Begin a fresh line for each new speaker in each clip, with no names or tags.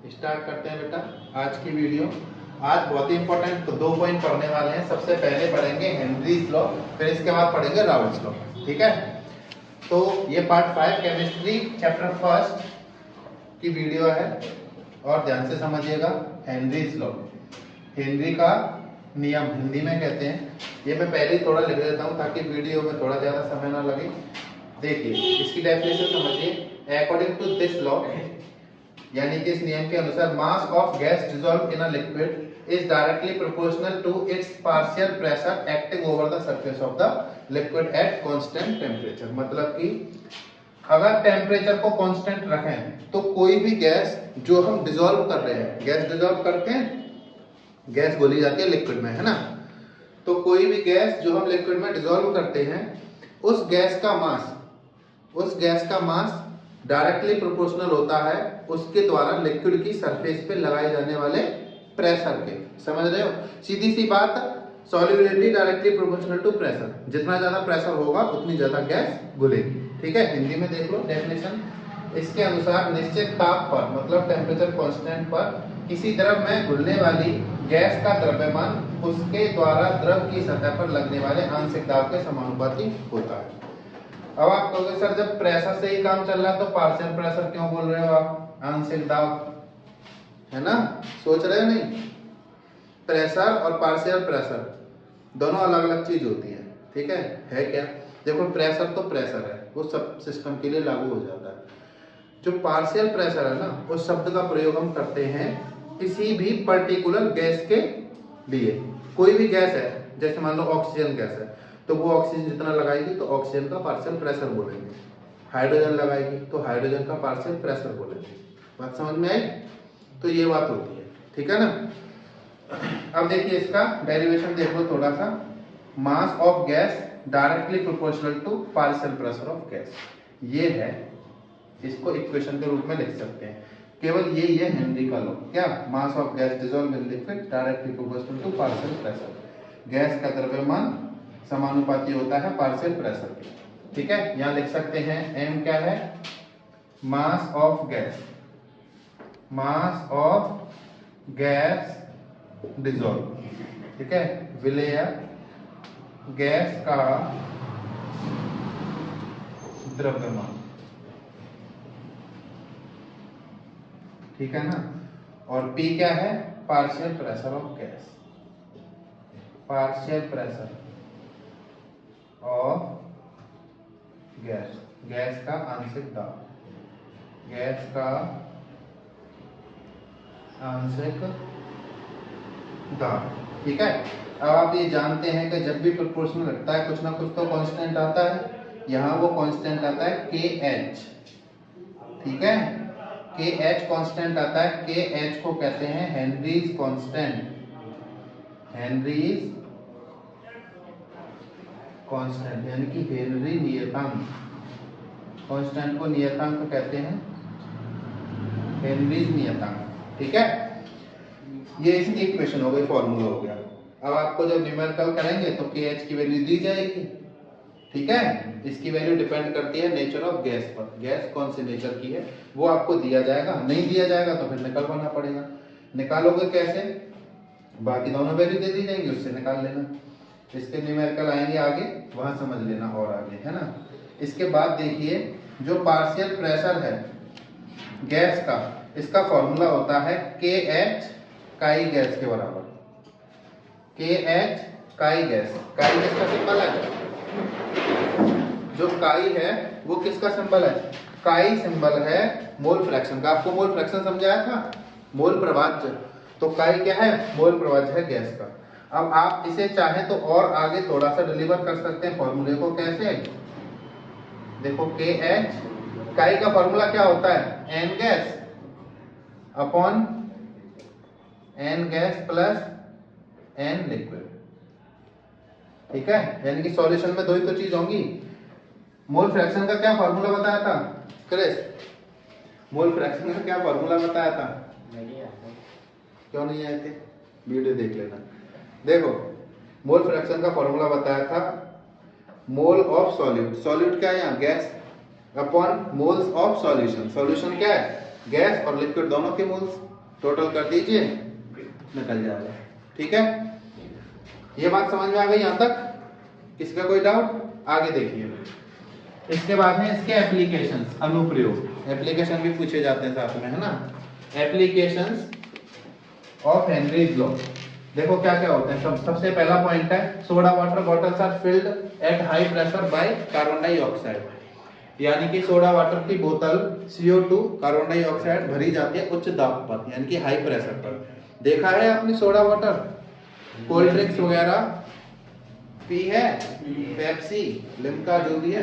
Start करते हैं बेटा आज की वीडियो। आज बहुत ही इंपॉर्टेंट 2 पॉइंट पढ़ने वाले हैं। सबसे पहले पढ़ेंगे हेनरीज लॉ, फिर इसके बाद पढ़ेंगे राउल्ट्स लॉ। ठीक है, तो ये पार्ट 5 केमिस्ट्री चैप्टर फर्स्ट की वीडियो है और ध्यान से समझिएगा। हेनरीज लॉ, हेनरी का नियम हिंदी में कहते हैं। ये मैं पहले ही थोड़ा लिख देता हूँ ताकि वीडियो में थोड़ा ज्यादा समय ना लगे। देखिए इसकी डेफिनेशन समझिए। अकॉर्डिंग टू दिस लॉ, यानी कि इस नियम के अनुसार mass of gas dissolve in a liquid is directly proportional to its partial pressure acting over the surface of the liquid at constant temperature. मतलब कि अगर टेम्परेचर को कांस्टेंट रखें तो कोई भी गैस जो हम डिसॉल्व कर रहे हैं, गैस डिसॉल्व करते हैं, गैस घोली जाती है लिक्विड में, है ना। तो कोई भी गैस जो हम लिक्विड में डिसॉल्व करते हैं, उस गैस का मास डायरेक्टली प्रोपोर्शनल होता है उसके द्वारा लिक्विड की सरफेस पे लगाए जाने वाले प्रेशर के। समझ रहे हो? सीधी सी बात, solubility directly proportional to pressure. जितना ज्यादा प्रेशर होगा उतनी ज्यादा गैस घुलेगी। ठीक है, हिंदी में देख लो डेफिनेशन। इसके अनुसार निश्चित ताप पर, मतलब टेम्परेचर कांस्टेंट पर, किसी द्रव में घुलने वाली गैस का द्रव्यमान उसके द्वारा द्रव की सतह पर लगने वाले आंशिक दाब के समानुपाती होता है। अब आप कहोगे सर जब प्रेशर से ही काम चल रहा है तो पार्शियल प्रेशर क्यों बोल रहे हो आप, आंशिक दाब, है ना। सोच रहे हो? नहीं, प्रेशर और पार्शियल प्रेशर दोनों अलग अलग चीज होती है। ठीक है क्या? देखो प्रेशर तो प्रेशर है, वो सब सिस्टम के लिए लागू हो जाता है। जो पार्शियल प्रेशर है ना, उस शब्द का प्रयोग हम करते हैं किसी भी पर्टिकुलर गैस के लिए। कोई भी गैस है, जैसे मान लो ऑक्सीजन गैस है, तो वो ऑक्सीजन जितना लगाएगी तो ऑक्सीजन का पार्शियल प्रेशर बोलेंगे। हाइड्रोजन लगाएगी तो हाइड्रोजन का पार्शियल प्रेशर बोलेंगे। बात समझ में आई? तो ये बात होती है। ठीक है ना। अब देखिए इसका डेरिवेशन देख लो थोड़ा सा। Mass of gas directly proportional to partial pressure of gas, ये है। इसको इक्वेशन के रूप में लिख सकते हैं। केवल ये हेनरी का लॉ। क्या? Mass of gas dissolve in liquid directly proportional to partial pressure. Gas का द्रव्यमान समानुपाती होता है पार्शियल प्रेशर के। ठीक है, यहां लिख सकते हैं m क्या है? मास of gas, mass of gas dissolve. ठीक है, विलेय गैस का द्रव्यमान। ठीक है ना। और P क्या है? Partial pressure of gas, partial pressure of gas, gas का आंशिक दाब, गैस का आंशिक दाब। ठीक है। अब आप ये जानते हैं कि जब भी प्रोपोर्शनल रखता है कुछ ना कुछ तो कांस्टेंट आता है। यहाँ वो कांस्टेंट आता है KH। ठीक है, KH कांस्टेंट आता है। KH को कहते हैं हेनरीज कांस्टेंट, हेनरीज कांस्टेंट यानी कि हेनरी नियतांक। कांस्टेंट को नियतांक कहते हैं, हेनरीज नियतांक। ठीक है, ये इसकी इक्वेशन हो गई, फॉर्मूला हो गया। अब आपको जब न्यूमेरिकल करेंगे तो KH की वैल्यू दी जाएगी। ठीक है, इसकी वैल्यू डिपेंड करती है नेचर ऑफ गैस पर। गैस कौन से नेचर की है वो आपको दिया जाएगा। नहीं दिया जाएगा तो फिर निकालवाना पड़ेगा। निकालोगे कैसे? बाकी दोनों वैल्यू दे दी जाएंगी, उससे निकाल लेना। इसके न्यूमेरिकल आएंगे आगे, वहां समझ लेना और आगे, है ना। इसके बाद देखिए जो पार्शियल प्रेशर है गैस का, इसका फॉर्मूला होता है KH काई गैस के बराबर। KH काई गैस, काई गैस का सिंबल है, जो काई है वो किसका सिंबल है? काई सिंबल है मोल फ्रैक्शन का। आपको मोल फ्रैक्शन समझाया था, मोल प्रभाज्य। तो काई क्या है? मोल प्रभाज्य है गैस का। अब आप इसे चाहे तो और आगे थोड़ा सा डिलीवर कर सकते हैं फॉर्मूले को। कैसे? देखो KH काई का फॉर्मूला क्या होता है? N gas upon N gas plus N liquid. ठीक है, यानी कि सॉल्यूशन में दो ही तो चीज होंगी। मोल फ्रैक्शन का क्या फॉर्मूला बताया था क्रिस? मोल फ्रैक्शन का क्या फॉर्मूला बताया था? क्यों नहीं आए थे? वीडियो देख लेना। देखो मोल फ्रैक्शन का फॉर्मूला बताया था, मोल ऑफ सॉल्यूट, सॉल्यूट क्या है यहाँ? Gas, upon moles of solution. Solution क्या है? गैस और लिक्विड दोनों के मोल्स टोटल कर दीजिए, निकल जाएगा। ठीक है, ये बात समझ में आ गई यहाँ तक? किसी का कोई डाउट? आगे देखिए, इसके बाद है इसके एप्लीकेशंस, अनुप्रयोग। एप्लीकेशन भी पूछे जाते हैं साथ में, है ना। Applications of Henry's law. देखो क्या क्या होते हैं। सबसे पहला पॉइंट है, soda water bottles are filled at high pressure by carbon dioxide. यानी कि सोडा वाटर की बोतल CO2 कार्बन डाइऑक्साइड भरी जाती है उच्च दाब पर, यानी कि हाई प्रेशर पर। देखा है आपने सोडा वाटर, कोल्ड ड्रिंक्स वगैरह पी है, पेप्सी, लिम्का जो भी है,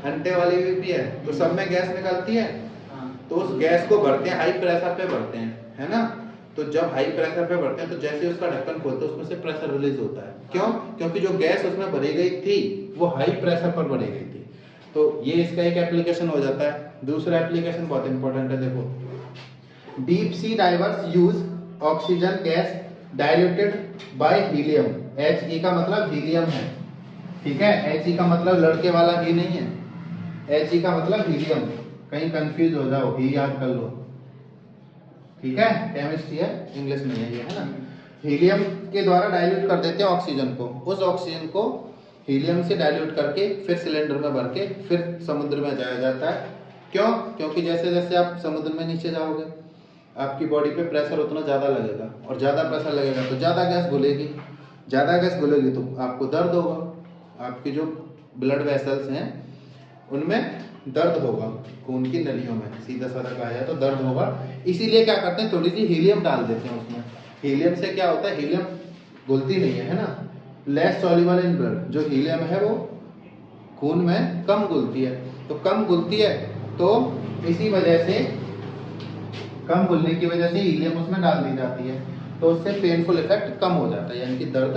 अंडे वाली भी पी है, तो सब में गैस निकलती है। तो उस गैस को भरते हैं, हाई प्रेशर पे भरते हैं, है ना। तो जब हाई प्रेशर पे भरते हैं तो जैसे उसका ढक्कन खोलते हैं उसमें से प्रेशर रिलीज होता है। क्यों? क्योंकि जो गैस उसमें भरी गई थी वो हाई प्रेशर पर भरी गई थी। तो ये इसका एक एप्लीकेशन हो जाता है। दूसरा एप्लीकेशन बहुत इंपॉर्टेंट है, देखो, deep sea divers use oxygen gas diluted by helium. He का मतलब हीलियम है, ठीक है। He का मतलब लड़के वाला ही नहीं है, He का मतलब हीलियम। कहीं कंफ्यूज हो जाओ, ही याद कर लो, ठीक है। केमिस्ट्री है, इंग्लिश नहीं है ये, है ना। हीलियम के द्वारा डाइल्यूट कर देते हैं ऑक्सीजन को। उस ऑक्सीजन को हीलियम से डाइल्यूट करके फिर सिलेंडर में भर के फिर समुद्र में जाया जाता है। क्यों? क्योंकि जैसे जैसे आप समुद्र में नीचे जाओगे आपकी बॉडी पे प्रेशर उतना ज़्यादा लगेगा, और ज़्यादा प्रेशर लगेगा तो ज़्यादा गैस घुलेगी, ज़्यादा गैस घुलेगी तो आपको दर्द होगा। आपकी जो ब्लड वेसल्स हैं उनमें दर्द होगा, खून की नलियों में, सीधा साधा कहा जाए तो दर्द होगा। इसीलिए क्या करते हैं, थोड़ी सी हीलियम डाल देते हैं उसमें। हीलियम से क्या होता है, हीलियम घुलती नहीं है ना, लेस सॉल्युबल इन ब्लड। जो हीलियम है वो खून में कम घुलती है, तो कम घुलती है तो इसी वजह से, कम घुलने की वजह से हीलियम उसमें डाल दी जाती है, तो उससे पेनफुल इफेक्ट कम हो जाता है, यानी कि दर्द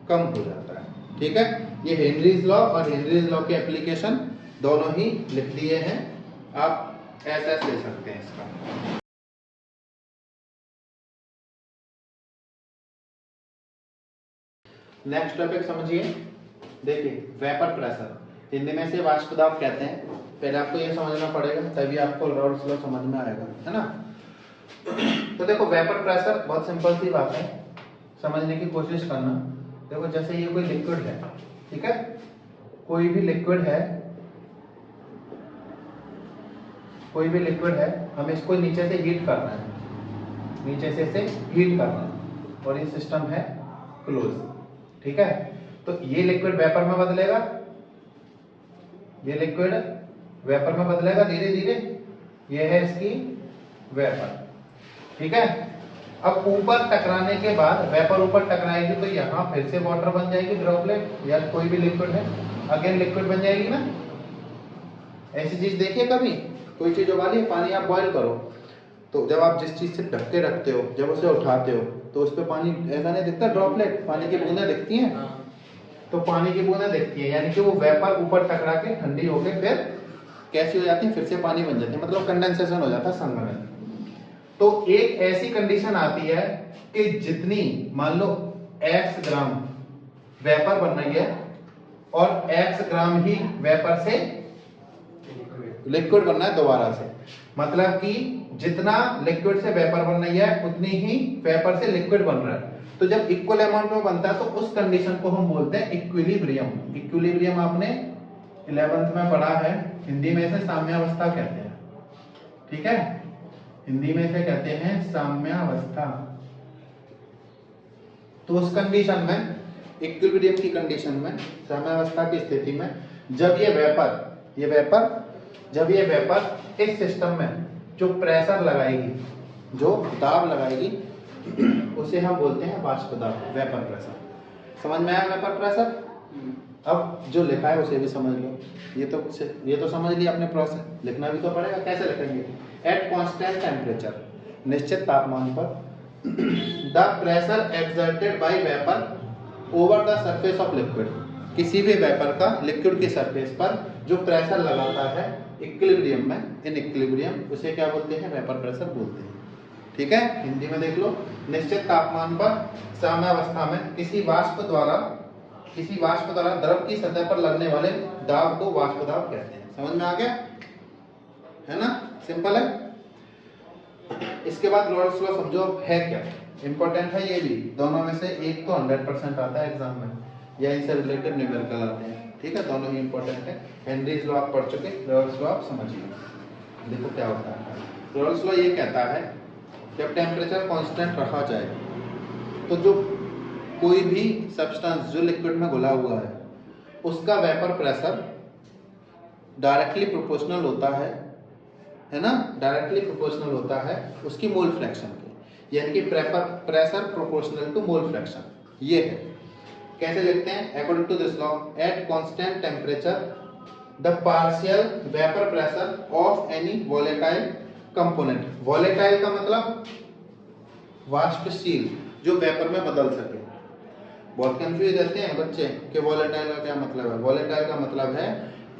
कम हो जाता है। ठीक है, ये हेनरीज लॉ और हेनरीज लॉ के एप्लीकेशन दोनों ही लिख दिए हैं, आप ऐसा ले सकते हैं इसका। नेक्स्ट टॉपिक समझिए, देखिए वेपर प्रेशर, हिंदी में से वाष्प दाब कहते हैं। पहले आपको ये समझना पड़ेगा, तभी आपको राउल्ट्स लॉ समझ में आएगा, है ना। तो देखो वेपर प्रेशर बहुत सिंपल सी बात है, समझने की कोशिश करना। देखो जैसे ये कोई लिक्विड है, ठीक है, कोई भी लिक्विड है, कोई भी लिक्विड है, हम इसको नीचे से हीट करना है, नीचे से इसे हीट करना है, और ये सिस्टम है क्लोज, ठीक है। तो ये लिक्विड वेपर में बदलेगा, ये लिक्विड वेपर में बदलेगा धीरे धीरे, ये है इसकी वेपर, ठीक है। अब ऊपर टकराने के बाद, वेपर ऊपर टकराएगी तो यहाँ फिर से वाटर बन जाएगी, ड्रॉपलेट, या कोई भी लिक्विड है अगेन लिक्विड बन जाएगी ना। ऐसी चीज देखिए कभी, कोई चीज उबाली है, पानी आप बॉईल करो, तो जब आप जिस चीज से ढक के रखते हो, जब उसे उठाते हो तो उस पर पानी ऐसा नहीं दिखता, ड्रॉपलेट, पानी की बूंदें दिखती हैं। तो पानी की बूंदें दिखती है, यानी कि वो वेपर ऊपर टकरा के ठंडी होके फिर कैसी हो जाती है, फिर से पानी बन जाती है, मतलब कंडेंसेशन हो जाता है, संघनन। तो एक ऐसी कंडीशन आती है कि जितनी, मान लो x ग्राम वेपर बन रही है और x ग्राम ही वेपर से लिक्विड बनना है दोबारा से, मतलब कि जितना लिक्विड से वेपर बन रही है उतनी ही वेपर से लिक्विड बन रहा है। तो जब इक्वल अमाउंट में बनता है तो उस कंडीशन को हम बोलते हैं इक्विलिब्रियम। इक्विलिब्रियम आपने 11th में पढ़ा है, हिंदी में इसे साम्यावस्था कहते हैं, ठीक है, हिंदी में इसे कहते हैं साम्यावस्था। तो उस कंडीशन में, इक्विलिब्रियम की कंडीशन में, साम्यावस्था की स्थिति में, जब ये वेपर जब ये वेपर इस सिस्टम में जो प्रेशर लगाएगी, जो दाब लगाएगी, उसे हम बोलते हैं वाष्प दाब, वेपर प्रेशर। समझ में आया वेपर प्रेशर? अब जो लिखा है उसे भी समझ लो। ये तो समझ लिया आपने प्रोसेस, लिखना भी तो पड़ेगा। कैसे लिखेंगे? एट कांस्टेंट टेम्परेचर, निश्चित तापमान पर, the pressure exerted by vapour over the surface of liquid, किसी भी वेपर का लिक्विड की सरफेस पर जो प्रेशर लगाता है इक्विलिब्रियम में, इन इक्विलिब्रियम, उसे क्या बोलते हैं? वेपर प्रेशर बोलते हैं, ठीक है। हिंदी में देख लो, निश्चित तापमान पर साम्यावस्था में किसी वाष्प द्वारा द्रव की सतह पर लगने वाले दाब को वाष्प दाब कहते हैं। समझ में आ गया, है ना, सिंपल है। इसके बाद रॉल्स लॉ समझो है क्या, इंपॉर्टेंट है ये भी, दोनों में से एक तो 100% आता है एग्जाम में, या इनसे रिलेटेड न्यूमेरिकल आते हैं, ठीक है, दोनों ही इंपॉर्टेंट है। हेनरीज लॉ आप पढ़ चुके, रॉल्स लॉ आप समझिए। देखो क्या होता है, रॉल्स लॉ ये कहता है जब टेम्परेचर कांस्टेंट रखा जाए तो जो कोई भी सब्सटेंस जो लिक्विड में घुला हुआ है उसका वेपर प्रेशर डायरेक्टली प्रोपोर्शनल होता है ना, डायरेक्टली प्रोपोर्शनल होता है उसकी मोल फ्रैक्शन के, यानी कि pressure proportional to mole fraction, ये है। कैसे लिखते हैं, according to this law at constant temperature the partial vapour pressure of any volatile component, volatile का मतलब वाष्पशील, जो वेपर में बदल सके। बहुत कंफ्यूज रहते हैं बच्चे कि वोलेटाइल का क्या मतलब है। वोलेटाइल का मतलब है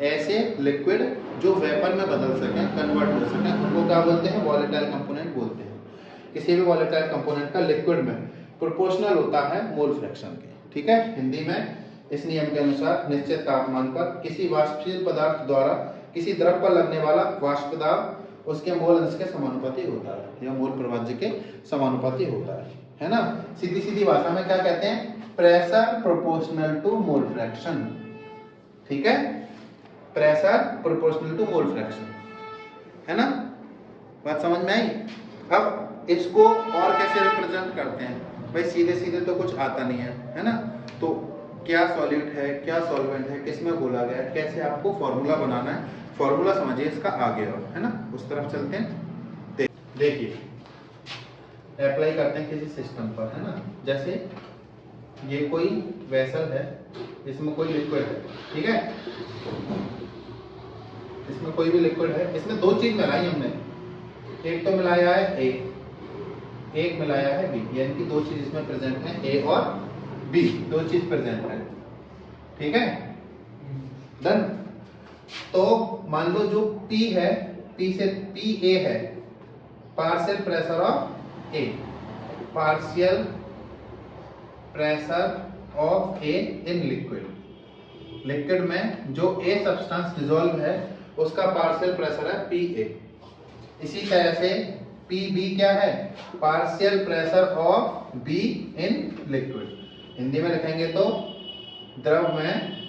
ऐसे लिक्विड जो वेपर में बदल सके, कन्वर्ट हो सके, उनको क्या बोलते हैं, वोलेटाइल कंपोनेंट बोलते हैं। किसी भी वोलेटाइल कंपोनेंट का लिक्विड में प्रोपोर्शनल होता है मोल फ्रैक्शन के, ठीक है। हिंदी में इस नियम के अनुसार निश्चित तापमान पर किसी वाष्पशील पदार्थ द्वारा किसी द्रव पर लगने वाला वाष्प दाब उसके मोल अंश के समानुपाती होता है, या मोल प्रभाज्य के समानुपाती होता है ना। सीधी सीधी भाषा में क्या कहते हैं, pressure proportional to mole fraction, ठीक है, pressure proportional to mole fraction, है ना, बात समझ में आई। अब इसको और कैसे रिप्रेजेंट करते हैं, भाई सीधे सीधे तो कुछ आता नहीं है ना, तो क्या सॉल्यूट है, क्या सॉल्वेंट है, किसमें घोला गया है, कैसे आपको फॉर्मूला बनाना है, फॉर्मूला समझिए इसका आगे और, है ना, उस तरफ चलते हैं। देखिए अप्लाई करते हैं किसी सिस्टम पर, है ना, जैसे ये कोई वेसल है, इसमें कोई लिक्विड है, ठीक है, इसमें कोई भी लिक्विड है, इसमें दो चीज मिलाई हमने, एक तो मिलाया है ए, एक मिलाया है बी, यानी कि दो चीज इसमें प्रेजेंट है, ए और बी, दो चीज प्रेजेंट है, ठीक है, डन। तो मान लो जो P है, P से PA है, partial pressure of A, partial pressure of A in liquid, liquid में जो ए सब्सटेंस डिसॉल्व है उसका पार्शियल प्रेशर है PA। इसी तरह से PB क्या है, partial pressure of B in liquid. Hindi में लिखेंगे तो द्रव में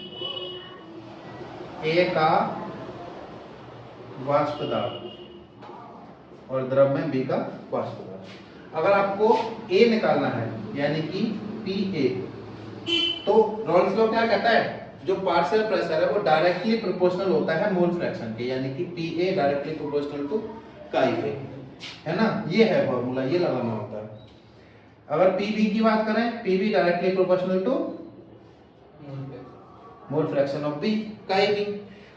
A का वाष्प दाब और द्रव में B का वाष्प दाब। अगर आपको A निकालना है यानी कि PA, तो रॉल्स लॉ क्या कहता है, जो पार्शियल प्रेशर है वो डायरेक्टली प्रोपोर्शनल होता है मोल फ्रैक्शन के, यानी कि PA डायरेक्टली प्रोपोर्शनल टू काई पे, है ना, ये है फॉर्मूला, ये लगाना होता है। अगर PB की बात करें, PB directly proportional to mole fraction of B, chi भी।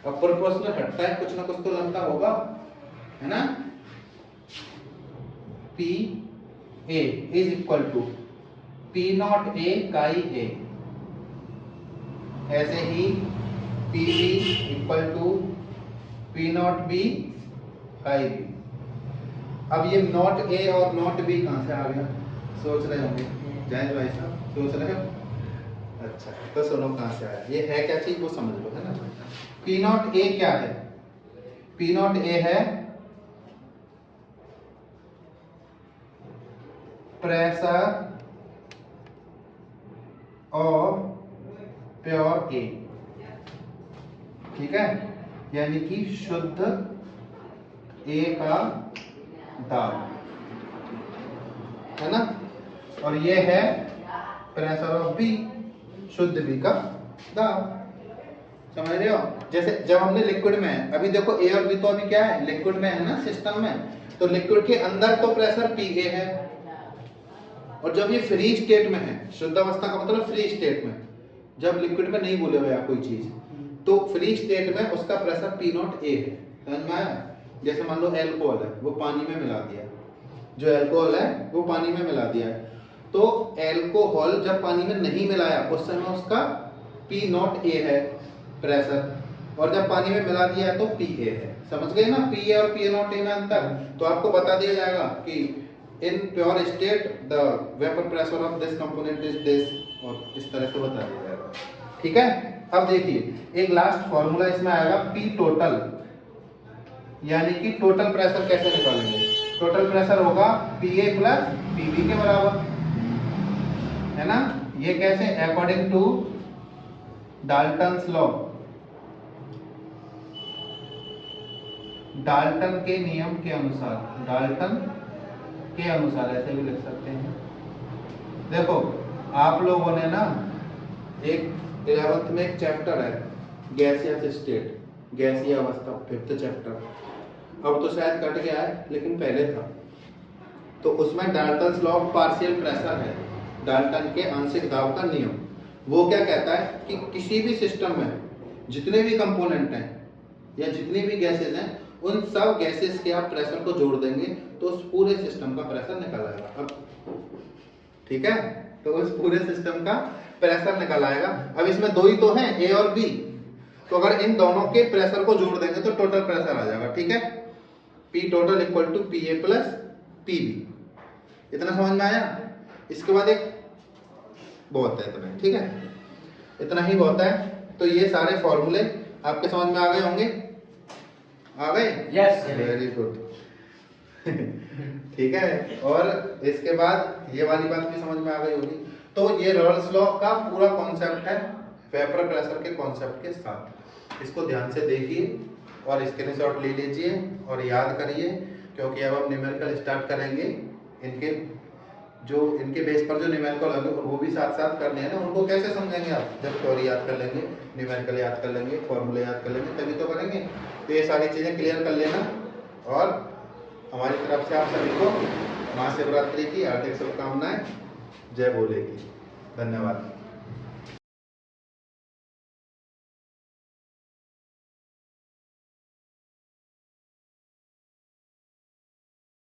अब प्रोपोर्शनल हटता है, कुछ ना कुछ तो लंबा होगा, है ना। PA is equal to P0A काई A, ऐसे ही PB इक्वल टू P0B काई B। अब ये नॉट A और नॉट B कहां से आ गया, सोच रहे होंगे, जायज भाई साहब सोच रहे हो, अच्छा तो सुनो कहां से आया, ये है क्या चीज वो समझ लो, है ना। P0A क्या है, P0A है प्रेशर ऑफ प्योर ए, ठीक है, यानी कि शुद्ध ए का दाब, है ना, और ये है प्रेशर ऑफ बी, शुद्ध बी का दाब, समझ रहे हो। जैसे जब हमने लिक्विड में, अभी देखो ए और बी तो अभी क्या है, लिक्विड में है ना सिस्टम में, तो लिक्विड के अंदर तो प्रेशर PA है, और जब ये फ्री स्टेट में है, शुद्ध अवस्था का मतलब फ्री स्टेट में, जब लिक्विड में नहीं बोले हुए आप कोई चीज, तो फ्री स्टेट में उसका प्रेशर P0A है, समझ में आया। जैसे मान लो एल्कोहल है, वो पानी में मिला दिया, जो एल्कोहल है वो पानी में मिला दिया है, तो एल्कोहल जब पानी में नहीं मिलाया उस समय उसका P0A है प्रेशर, और जब पानी में मिला दिया है तो PA है, समझ गए ना, PA और P0A में अंतर। तो आपको बता दिया जाएगा कि in pure state the vapour pressure of this component is this, और इस तरह से बता दिया जाएगा, ठीक है। अब देखिए एक लास्ट फॉर्मूला इसमें आएगा P टोटल, यानी कि टोटल प्रेशर कैसे निकालेंगे। टोटल प्रेशर होगा PA प्लस PB के बराबर, है ना। ये कैसे, according to Dalton's law, Dalton के नियम के अनुसार, डाल्टन के अनुसार ऐसे भी लिख सकते हैं। देखो आप लोगों ने ना एक 11th में एक चैप्टर है गैसियस स्टेट, गैसीय अवस्था, 5th चैप्टर, अब तो शायद कट गया है लेकिन पहले था। तो उसमें Dalton's law of partial pressure है, डाल्टन के आंशिक दाब का नियम। वो क्या कहता है कि किसी भी सिस्टम में जितने भी कंपोनेंट हैं या जितनी भी गैसेज हैं, उन सब गैसेज के आप प्रेशर को जोड़ देंगे तो उस पूरे सिस्टम का प्रेशर निकल आएगा। अब ठीक है, तो उस पूरे सिस्टम का प्रेशर निकल आएगा। अब इसमें दो ही तो हैं, ए और बी, तो अगर इन दोनों के प्रेशर को जोड़ देंगे तो टोटल प्रेशर आ जाएगा। ठीक है, P total equal to PA plus PB। इतना समझ में आया। इसके बाद एक बहुत है इतना, ठीक है, इतना ही बहुत है। तो ये सारे फॉर्मूले आपके समझ में आ गए होंगे, आ गए?
Yes,
very good. ठीक है, और इसके बाद ये वाली बात भी समझ में आ गई होगी। तो ये रॉल्स लॉ का पूरा कॉन्सेप्ट है वेपर प्रेशर के कॉन्सेप्ट के साथ। इसको ध्यान से देखिए और स्क्रीनशॉट ले लीजिए और याद करिए, क्योंकि अब हम न्यूमेरिकल स्टार्ट करेंगे। इनके बेस पर जो न्यूमेरिकल होंगे वो भी साथ साथ करने हैं ना। उनको कैसे समझेंगे आप, जब थ्योरी याद कर लेंगे, न्यूमेरिकल याद कर लेंगे, फॉर्मूले याद कर लेंगे, तभी तो करेंगे। तो ये सारी चीज़ें क्लियर कर लेना। और हमारी तरफ से आप सभी को महाशिवरात्रि की हार्दिक शुभकामनाएं। जय भोले की। धन्यवाद।